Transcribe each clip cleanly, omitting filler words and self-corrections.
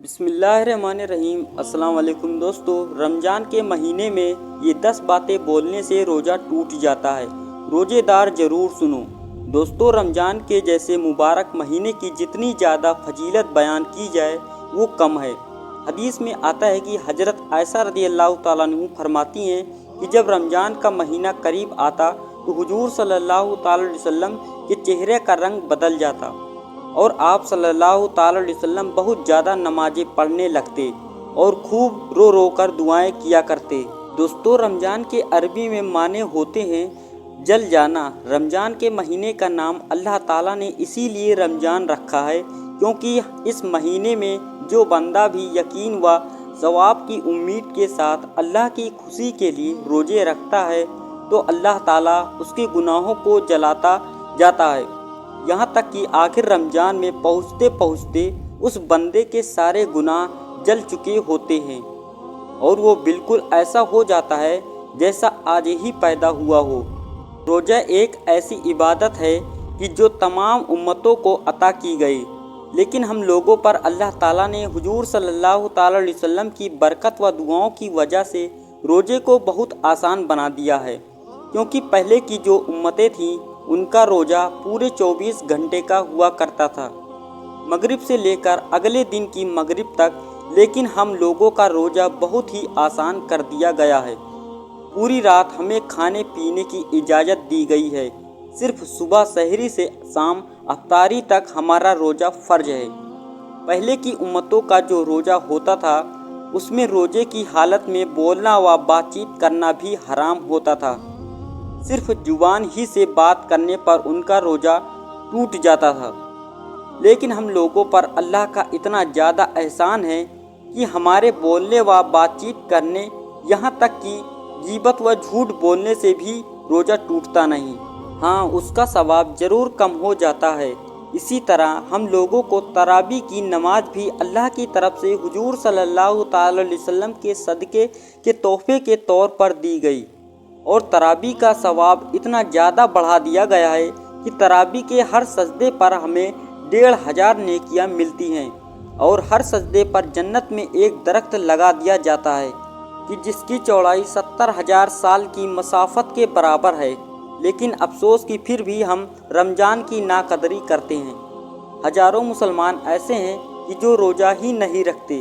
بسم اللہ الرحمن الرحیم۔ السلام علیکم دوستو، رمضان کے مہینے میں یہ 10 باتیں بولنے سے روزہ ٹوٹ جاتا ہے۔ روزے دار ضرور سنو۔ دوستو، رمضان کے جیسے مبارک مہینے کی جتنی زیادہ فضیلت بیان کی جائے وہ کم ہے۔ حدیث میں آتا ہے کہ حضرت عائشہ رضی اللہ تعالیٰ عنہ فرماتی ہیں کہ جب رمضان کا مہینہ قریب آتا تو حضور صلی اللہ تعالیٰ علیہ وسلم کے چہرے کا رنگ بدل جاتا اور آپ صلی اللہ تعالیٰ علیہ وسلم بہت زیادہ نمازیں پڑھنے لگتے اور خوب رو رو کر دعائیں کیا کرتے۔ دوستو، رمضان کے عربی میں معنی ہوتے ہیں جل جانا۔ رمضان کے مہینے کا نام اللہ تعالیٰ نے اسی لیے رمضان رکھا ہے کیونکہ اس مہینے میں جو بندہ بھی یقین و ثواب کی امید کے ساتھ اللہ کی خوشی کے لیے روزے رکھتا ہے تو اللہ تعالیٰ اس کے گناہوں کو جلاتا جاتا ہے، یہاں تک کہ آخر رمضان میں پہنچتے پہنچتے اس بندے کے سارے گناہ جل چکے ہوتے ہیں اور وہ بالکل ایسا ہو جاتا ہے جیسا آج ہی پیدا ہوا ہو۔ روزہ ایک ایسی عبادت ہے کہ جو تمام امتوں کو عطا کی گئی، لیکن ہم لوگوں پر اللہ تعالیٰ نے حضور صلی اللہ تعالیٰ علیہ وسلم کی برکت و دعاؤں کی وجہ سے روزے کو بہت آسان بنا دیا ہے، کیونکہ پہلے کی جو امتیں تھیں ان کا روزہ پورے 24 گھنٹے کا ہوا کرتا تھا، مغرب سے لے کر اگلے دن کی مغرب تک، لیکن ہم لوگوں کا روزہ بہت ہی آسان کر دیا گیا ہے۔ پوری رات ہمیں کھانے پینے کی اجازت دی گئی ہے، صرف صبح سحری سے شام افطاری تک ہمارا روزہ فرض ہے۔ پہلے کی امتوں کا جو روزہ ہوتا تھا اس میں روزے کی حالت میں بولنا و بات چیت کرنا بھی حرام ہوتا تھا، صرف زبان ہی سے بات کرنے پر ان کا روزہ ٹوٹ جاتا تھا۔ لیکن ہم لوگوں پر اللہ کا اتنا زیادہ احسان ہے کہ ہمارے بولنے و بات چیت کرنے، یہاں تک کہ غیبت و جھوٹ بولنے سے بھی روزہ ٹوٹتا نہیں، ہاں اس کا ثواب ضرور کم ہو جاتا ہے۔ اسی طرح ہم لوگوں کو تراویح کی نماز بھی اللہ کی طرف سے حضور صلی اللہ تعالیٰ علیہ وسلم کے صدقے کے تحفے کے طور پر دی گئی، اور تراویح کا ثواب اتنا زیادہ بڑھا دیا گیا ہے کہ تراویح کے ہر سجدے پر ہمیں 1500 نیکیاں ملتی ہیں، اور ہر سجدے پر جنت میں ایک درخت لگا دیا جاتا ہے کہ جس کی چوڑائی 70,000 سال کی مسافت کے برابر ہے۔ لیکن افسوس کہ پھر بھی ہم رمضان کی ناقدری کرتے ہیں۔ ہزاروں مسلمان ایسے ہیں کہ جو روزہ ہی نہیں رکھتے۔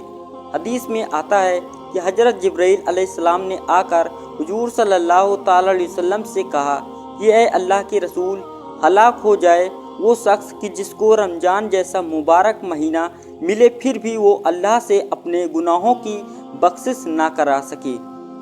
حدیث میں آتا ہے کہ حضرت جبرائیل علیہ السلام نے آ کر حضور صلی اللہ تعالیٰ علیہ وسلم سے کہا کہ اے اللہ کے رسول، ہلاک ہو جائے وہ شخص کہ جس کو رمضان جیسا مبارک مہینہ ملے پھر بھی وہ اللہ سے اپنے گناہوں کی بخشش نہ کرا سکے۔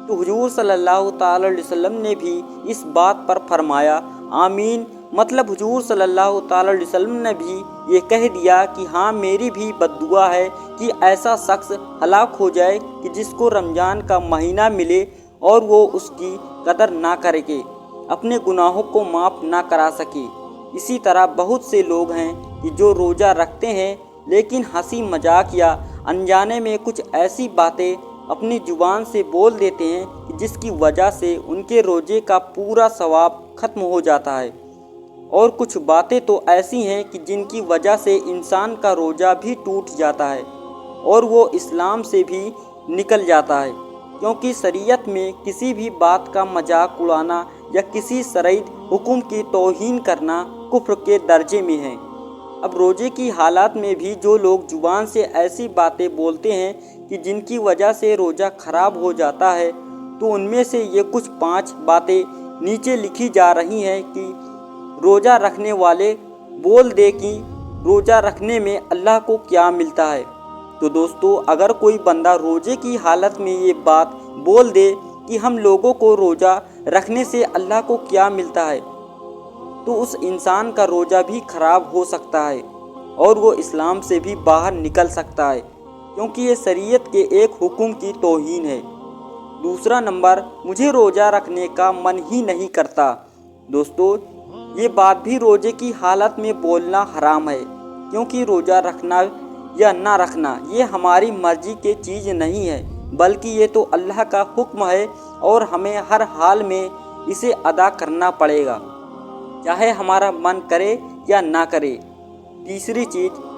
تو حضور صلی اللہ تعالیٰ علیہ وسلم نے بھی اس بات پر فرمایا آمین، مطلب حضور صلی اللہ تعالیٰ علیہ وسلم نے بھی یہ کہہ دیا کہ ہاں میری بھی بد دعا ہے کہ ایسا شخص ہلاک ہو جائے کہ جس کو رمضان کا مہینہ ملے اور وہ اس کی قدر نہ کرے کہ اپنے گناہوں کو معاف نہ کرا سکے۔ اسی طرح بہت سے لوگ ہیں کہ جو روزہ رکھتے ہیں لیکن ہنسی مذاق یا انجانے میں کچھ ایسی باتیں اپنی زبان سے بول دیتے ہیں کہ جس کی وجہ سے ان کے روزے کا پورا ثواب ختم ہو جاتا ہے، اور کچھ باتیں تو ایسی ہیں کہ جن کی وجہ سے انسان کا روزہ بھی ٹوٹ جاتا ہے اور وہ اسلام سے بھی نکل جاتا ہے، کیونکہ شریعت میں کسی بھی بات کا مذاق اڑانا یا کسی شرعی حکم کی توہین کرنا کفر کے درجے میں ہے۔ اب روزے کی حالات میں بھی جو لوگ زبان سے ایسی باتیں بولتے ہیں کہ جن کی وجہ سے روزہ خراب ہو جاتا ہے، تو ان میں سے یہ کچھ 5 باتیں نیچے لکھی جا رہی ہیں کہ روزہ رکھنے والے بول دے کہ روزہ رکھنے میں اللہ کو کیا ملتا ہے۔ تو دوستو، اگر کوئی بندہ روزے کی حالت میں یہ بات بول دے کہ ہم لوگوں کو روزہ رکھنے سے اللہ کو کیا ملتا ہے، تو اس انسان کا روزہ بھی خراب ہو سکتا ہے اور وہ اسلام سے بھی باہر نکل سکتا ہے، کیونکہ یہ شریعت کے ایک حکم کی توہین ہے۔ دوسرا نمبر، مجھے روزہ رکھنے کا من ہی نہیں کرتا۔ دوستو، یہ بات بھی روزے کی حالت میں بولنا حرام ہے، کیونکہ روزہ رکھنا یا نہ رکھنا یہ ہماری مرضی کی چیز نہیں ہے، بلکہ یہ تو اللہ کا حکم ہے اور ہمیں ہر حال میں اسے ادا کرنا پڑے گا، چاہے ہمارا من کرے یا نہ کرے۔ تیسری چیز،